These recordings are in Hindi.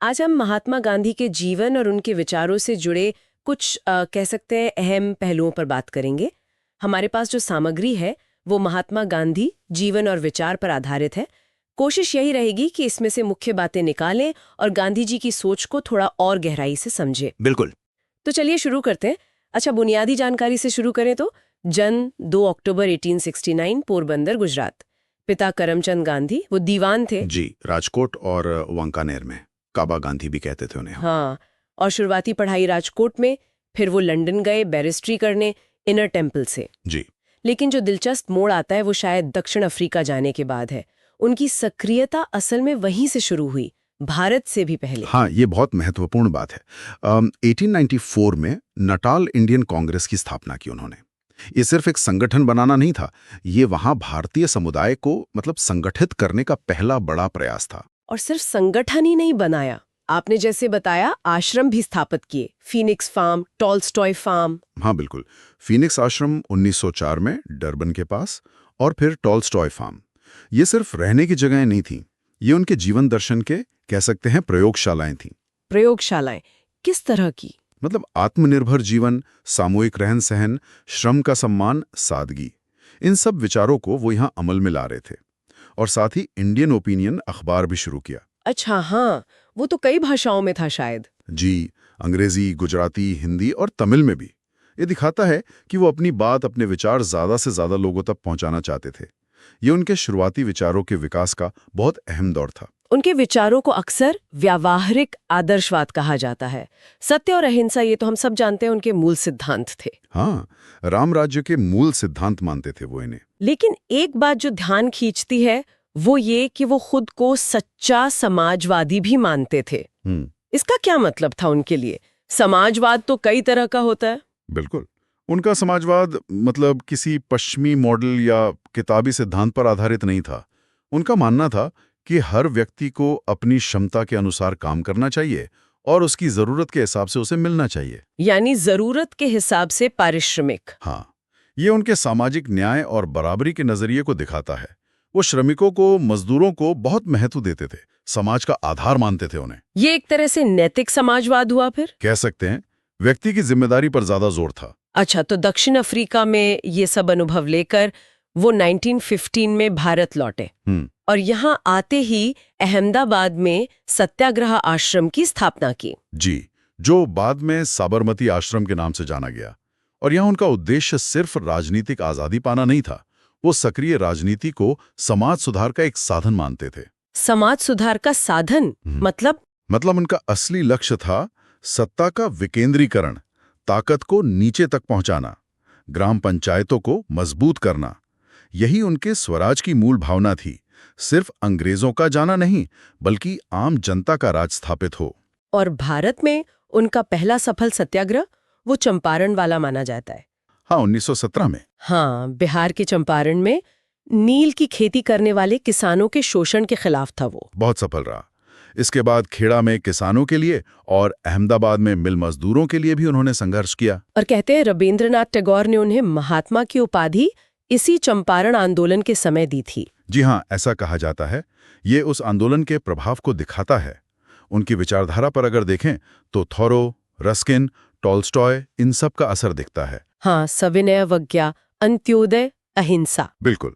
आज हम महात्मा गांधी के जीवन और उनके विचारों से जुड़े कुछ कह सकते हैं अहम पहलुओं पर बात करेंगे। हमारे पास जो सामग्री है वो महात्मा गांधी जीवन और विचार पर आधारित है। कोशिश यही रहेगी कि इसमें से मुख्य बातें निकालें और गांधी जी की सोच को थोड़ा और गहराई से समझें। बिल्कुल। तो चलिए शुरू करते हैं। अच्छा, बुनियादी जानकारी से शुरू करें तो जन्म 2 अक्टूबर 1869 पोरबंदर गुजरात। पिता करमचंद गांधी, वो दीवान थे। जी, राजकोट और वांकानेर में काबा गांधी भी कहते थे उन्हें। हाँ, और शुरुआती पढ़ाई राजकोट में, फिर वो लंदन गए बैरिस्ट्री करने इनर टेम्पल से। जी। लेकिन जो दिलचस्प मोड़ आता है वो शायद दक्षिण अफ्रीका जाने के बाद है। उनकी सक्रियता असल में वहीं से शुरू हुई, भारत से भी पहले। हाँ, ये बहुत महत्वपूर्ण बात है। 1894 में नटाल इंडियन कांग्रेस की स्थापना की उन्होंने। ये सिर्फ एक संगठन बनाना नहीं था, ये वहाँ भारतीय समुदाय को संगठित करने का पहला बड़ा प्रयास था। और सिर्फ संगठन ही नहीं बनाया, आपने जैसे बताया आश्रम भी स्थापित किए, फीनिक्स फार्म, टॉल्स्टॉय फार्म। हाँ बिल्कुल। फीनिक्स आश्रम 1904 में डरबन के पास, और फिर टॉल्स्टॉय फार्म। ये सिर्फ रहने की जगहें नहीं थी, ये उनके जीवन दर्शन के कह सकते हैं प्रयोगशालाएं थीं। प्रयोगशालाएं किस तरह की? आत्मनिर्भर जीवन, सामूहिक रहन सहन, श्रम का सम्मान, सादगी, इन सब विचारों को वो यहाँ अमल में ला रहे थे। और साथ ही इंडियन ओपिनियन अखबार भी शुरू किया। अच्छा हाँ, वो तो कई भाषाओं में था शायद। जी, अंग्रेजी, गुजराती, हिंदी और तमिल में भी। ये दिखाता है कि वो अपनी बात, अपने विचार ज्यादा से ज्यादा लोगों तक पहुंचाना चाहते थे। ये उनके शुरुआती विचारों के विकास का बहुत अहम दौर था। उनके विचारों को अक्सर व्यावहारिक आदर्शवाद कहा जाता है। सत्य और अहिंसा, ये तो हम सब जानते हैं, उनके मूल सिद्धांत थे। हाँ, राम राज्य के मूल सिद्धांत मानते थे वो इन्हें। लेकिन एक बात जो ध्यान खींचती है वो ये कि वो खुद को सच्चा समाजवादी भी मानते थे। इसका क्या मतलब था उनके लिए? समाजवाद तो कई तरह का होता है। बिल्कुल। उनका समाजवाद किसी पश्चिमी मॉडल या किताबी सिद्धांत पर आधारित नहीं था। उनका मानना था कि हर व्यक्ति को अपनी क्षमता के अनुसार काम करना चाहिए और उसकी जरूरत के हिसाब से उसे मिलना चाहिए। यानी जरूरत के हिसाब से पारिश्रमिक। हाँ, ये उनके सामाजिक न्याय और बराबरी के नजरिए को दिखाता है। वो श्रमिकों को, मजदूरों को बहुत महत्व देते थे, समाज का आधार मानते थे उन्हें। ये एक तरह से नैतिक समाजवाद हुआ फिर? कह सकते हैं। व्यक्ति की जिम्मेदारी पर ज्यादा जोर था। अच्छा, तो दक्षिण अफ्रीका में ये सब अनुभव लेकर वो 1915 में भारत लौटे और यहाँ आते ही अहमदाबाद में सत्याग्रह आश्रम की स्थापना की। जी, जो बाद में साबरमती आश्रम के नाम से जाना गया। और यहाँ उनका उद्देश्य सिर्फ राजनीतिक आजादी पाना नहीं था, वो सक्रिय राजनीति को समाज सुधार का एक साधन मानते थे। समाज सुधार का साधन मतलब उनका असली लक्ष्य था सत्ता का विकेंद्रीकरण, ताकत को नीचे तक पहुंचाना, ग्राम पंचायतों को मजबूत करना। यही उनके स्वराज की मूल भावना थी, सिर्फ अंग्रेजों का जाना नहीं, बल्कि आम जनता का राज स्थापित हो। और भारत में उनका पहला सफल सत्याग्रह वो चंपारण वाला माना जाता है। हाँ, 1917 में। हाँ, बिहार के चंपारण में नील की खेती करने वाले किसानों के शोषण के खिलाफ था वो। बहुत सफल रहा। इसके बाद खेड़ा में किसानों के लिए और अहमदाबाद में मिल मजदूरों के लिए भी उन्होंने संघर्ष किया। और कहते हैं रविंद्रनाथ टैगोर ने उन्हें महात्मा की उपाधि इसी चंपारण आंदोलन के समय दी थी। जी हाँ, ऐसा कहा जाता है। ये उस आंदोलन के प्रभाव को दिखाता है। उनकी विचारधारा पर अगर देखें तो थॉरो, रस्किन, टॉल्स्टॉय, इन सब का असर दिखता है। हाँ, सविनय अवज्ञा, अंत्योदय, अहिंसा। बिल्कुल।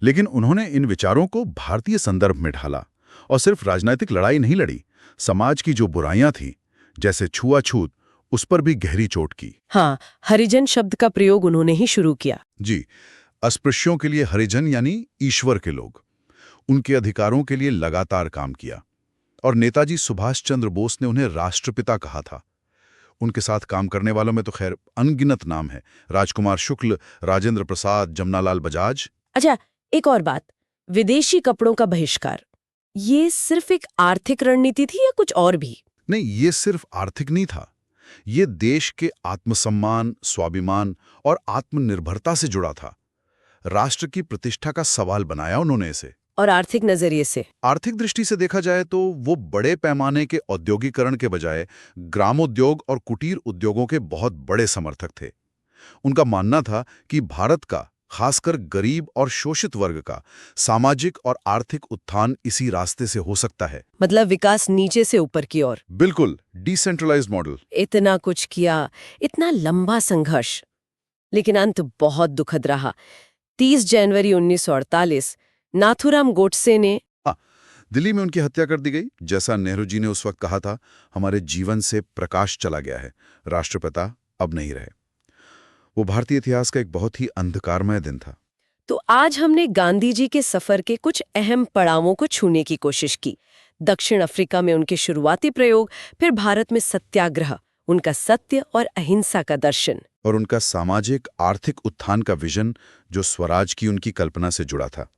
लेकिन उन्होंने इन विचारों को भारतीय संदर्भ में ढाला और सिर्फ राजनीतिक लड़ाई नहीं लड़ी, समाज की जो बुराइयां थी, जैसे छुआछूत, उस पर भी गहरी चोट की। हाँ, हरिजन शब्द का प्रयोग उन्होंने ही शुरू किया। जी, अस्पृश्यों के लिए हरिजन यानी ईश्वर के लोग, उनके अधिकारों के लिए लगातार काम किया। और नेताजी सुभाष चंद्र बोस ने उन्हें राष्ट्रपिता कहा था। उनके साथ काम करने वालों में तो खैर अनगिनत नाम है, राजकुमार शुक्ल, राजेंद्र प्रसाद, जमनालाल बजाज। अच्छा, एक और बात, विदेशी कपड़ों का बहिष्कार, ये सिर्फ एक आर्थिक रणनीति थी या कुछ और भी? नहीं, ये सिर्फ आर्थिक नहीं था, ये देश के आत्मसम्मान, स्वाभिमान और आत्मनिर्भरता से जुड़ा था। राष्ट्र की प्रतिष्ठा का सवाल बनाया उन्होंने इसे। और आर्थिक नजरिए से? आर्थिक दृष्टि से देखा जाए तो वो बड़े पैमाने के औद्योगिकरण के बजाय ग्रामोद्योग और कुटीर उद्योगों के बहुत बड़े समर्थक थे। उनका मानना था कि भारत का, खासकर गरीब और शोषित वर्ग का सामाजिक और आर्थिक उत्थान इसी रास्ते से हो सकता है। मतलब विकास नीचे से ऊपर की ओर। बिल्कुल, डिसेंट्रलाइज्ड मॉडल। इतना कुछ किया, इतना लंबा संघर्ष, लेकिन अंत बहुत दुखद रहा। 30 जनवरी 1948 नाथूराम गोडसे ने दिल्ली में उनकी हत्या कर दी गई। जैसा नेहरू जी ने उस वक्त कहा था, हमारे जीवन से प्रकाश चला गया है, राष्ट्रपिता अब नहीं रहे। वो भारतीय इतिहास का एक बहुत ही अंधकारमय दिन था। तो आज हमने गांधी जी के सफर के कुछ अहम पड़ावों को छूने की कोशिश की। दक्षिण अफ्रीका में उनके शुरुआती प्रयोग, फिर भारत में सत्याग्रह, उनका सत्य और अहिंसा का दर्शन, और उनका सामाजिक आर्थिक उत्थान का विजन जो स्वराज की उनकी कल्पना से जुड़ा था।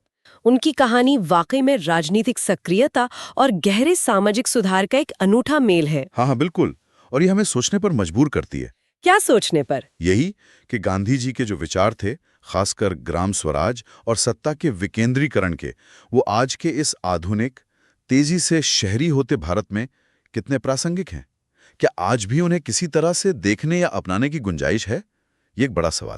उनकी कहानी वाकई में राजनीतिक सक्रियता और गहरे सामाजिक सुधार का एक अनूठा मेल है। हाँ, बिल्कुल। और ये हमें सोचने पर मजबूर करती है। क्या सोचने पर? यही कि गांधी जी के जो विचार थे, खासकर ग्राम स्वराज और सत्ता के विकेंद्रीकरण के, वो आज के इस आधुनिक, तेजी से शहरी होते भारत में कितने प्रासंगिक हैं। क्या आज भी उन्हें किसी तरह से देखने या अपनाने की गुंजाइश है? ये एक बड़ा सवाल।